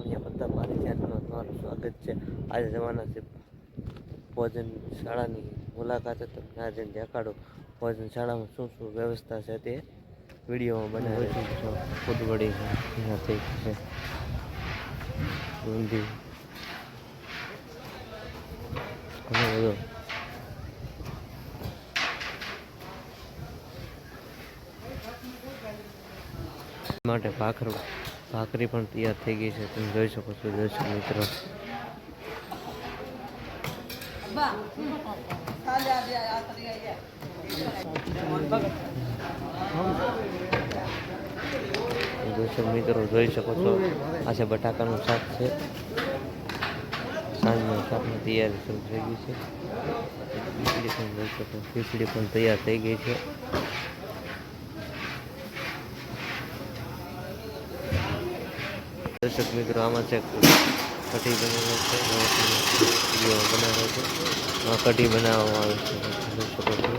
સોનિયા બધા મારી ચેનલમાં તમારું સ્વાગત છે। આજે જવાના છે ભોજન શાળાની મુલાકાતે। તમને આજે દેખાડો ભોજન શાળામાં શું શું વ્યવસ્થા છે તે વિડીયોમાં બનાવી છે। ફૂડવડી છે ઊંધી ઘણો બધો માટે ભાખરી પણ તૈયાર થઈ ગઈ છે। તમે જોઈ શકો છો દર્શક મિત્રો। દર્શક મિત્રો જોઈ શકો છો આ છે બટાકાનું શાક છે। સાંજના શાકની તૈયારી શરૂ થઈ ગઈ છે। ખીચડી પણ જોઈ શકો, ખીચડી પણ તૈયાર થઈ ગઈ છે। દર્શક મિત્રો આમાં છે કઢી બનાવે છે, બનાવે છે, કઢી બનાવવામાં આવે છે, જોઈ શકો છો।